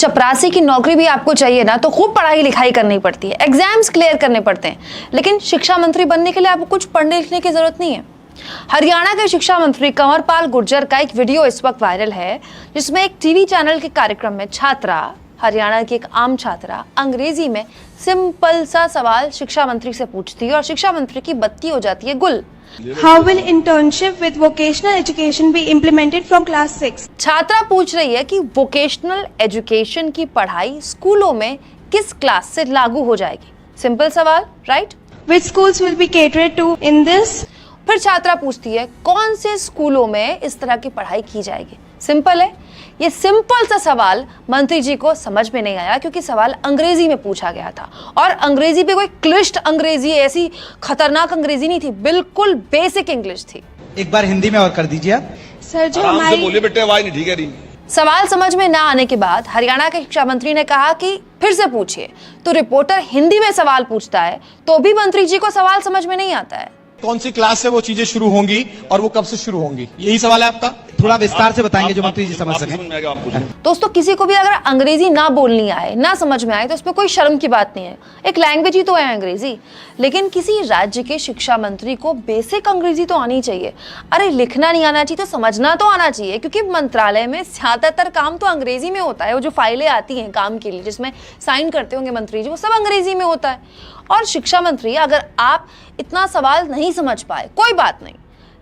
चपरासी की नौकरी भी आपको चाहिए ना तो खूब पढ़ाई लिखाई करनी पड़ती है, एग्जाम्स क्लियर करने पड़ते हैं, लेकिन शिक्षा मंत्री बनने के लिए आपको कुछ पढ़ने लिखने की जरूरत नहीं है। हरियाणा के शिक्षा मंत्री कंवरपाल गुर्जर का एक वीडियो इस वक्त वायरल है, जिसमें एक टीवी चैनल के कार्यक्रम में छात्रा, हरियाणा की एक आम छात्रा, अंग्रेजी में सिंपल सा सवाल शिक्षा मंत्री से पूछती है और शिक्षा मंत्री की बत्ती हो जाती है गुल। How will internship with vocational education be implemented from class 6? छात्रा पूछ रही है कि वोकेशनल एजुकेशन की पढ़ाई स्कूलों में किस क्लास से लागू हो जाएगी। सिंपल सवाल, right? Which schools will be catered to in this? फिर छात्रा पूछती है कौन से स्कूलों में इस तरह की पढ़ाई की जाएगी। सिंपल है। ये सिंपल सा सवाल मंत्री जी को समझ में नहीं आया, क्योंकि सवाल अंग्रेजी में पूछा गया था और अंग्रेजी पे कोई क्लिष्ट अंग्रेजी, ऐसी खतरनाक अंग्रेजी नहीं थी, बिल्कुल बेसिक इंग्लिश थी। एक बार हिंदी में और कर दीजिए आप। सर जो आराम से हमारी बोलिए बेटे, आवाज नहीं ठीक है रही। सवाल समझ में ना आने के बाद हरियाणा के शिक्षा मंत्री ने कहा कि फिर से पूछिए। तो रिपोर्टर हिंदी में सवाल पूछता है तो भी मंत्री जी को सवाल समझ में नहीं आता है। कौन सी क्लास से वो चीजें शुरू होंगी और वो कब से शुरू होंगी, यही सवाल है आपका? थोड़ा विस्तार से बताएंगे जो मंत्री जी समझ सकें। दोस्तों, किसी को भी अगर अंग्रेजी ना बोलनी आए, ना समझ में आए, तो उसमें कोई शर्म की बात नहीं है। एक लैंग्वेज ही तो है अंग्रेजी। लेकिन किसी राज्य के शिक्षा मंत्री को बेसिक अंग्रेजी तो आनी चाहिए। अरे लिखना नहीं आना चाहिए तो समझना तो आना चाहिए, क्योंकि मंत्रालय में ज्यादातर काम तो अंग्रेजी में होता है। वो जो फाइलें आती हैं काम के लिए, जिसमें साइन करते होंगे मंत्री जी, वो सब अंग्रेजी में होता है। और शिक्षा मंत्री, अगर आप इतना सवाल नहीं समझ पाए, कोई बात नहीं,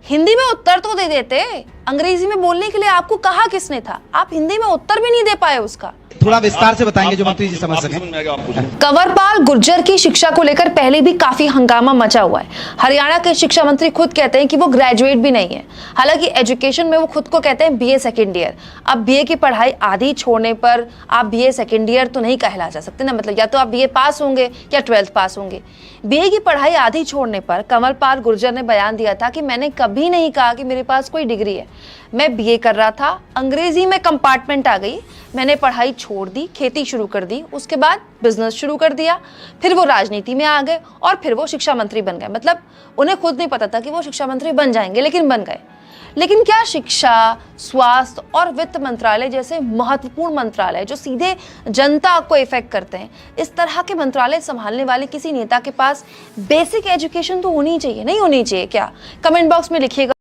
हिंदी में उत्तर तो दे देते। अंग्रेजी में बोलने के लिए आपको कहा किसने था? आप हिंदी में उत्तर भी नहीं दे पाए उसका। थोड़ा विस्तार से बताएंगे जो मंत्री जी समझ सकें। कंवरपाल गुर्जर की शिक्षा को लेकर पहले भी काफी हंगामा मचा हुआ है। हरियाणा के शिक्षा मंत्री खुद कहते हैं कि वो ग्रेजुएट भी नहीं है। हालांकि एजुकेशन में वो खुद को कहते हैं बीए सेकेंड ईयर। अब बीए की पढ़ाई आधी छोड़ने पर आप बीए सेकेंड ईयर तो नहीं कहला जा सकते ना, मतलब या तो आप बीए पास होंगे या 12th पास होंगे। बीए की पढ़ाई आधी छोड़ने पर कंवरपाल गुर्जर ने बयान दिया था कि मैंने कभी नहीं कहा कि मेरे पास कोई डिग्री है। मैं बीए कर रहा था, अंग्रेजी में कंपार्टमेंट आ गई, मैंने पढ़ाई छोड़ दी, खेती शुरू कर दी, उसके बाद बिजनेस शुरू कर दिया, फिर वो राजनीति में आ गए और फिर वो शिक्षा मंत्री बन गए। मतलब उन्हें खुद नहीं पता था कि वो शिक्षा मंत्री बन जाएंगे, लेकिन बन गए। लेकिन क्या शिक्षा, स्वास्थ्य और वित्त मंत्रालय जैसे महत्वपूर्ण मंत्रालय जो सीधे जनता को इफेक्ट करते हैं, इस तरह के मंत्रालय संभालने वाले किसी नेता के पास बेसिक एजुकेशन तो होनी चाहिए, नहीं होनी चाहिए क्या? कमेंट बॉक्स में लिखिएगा।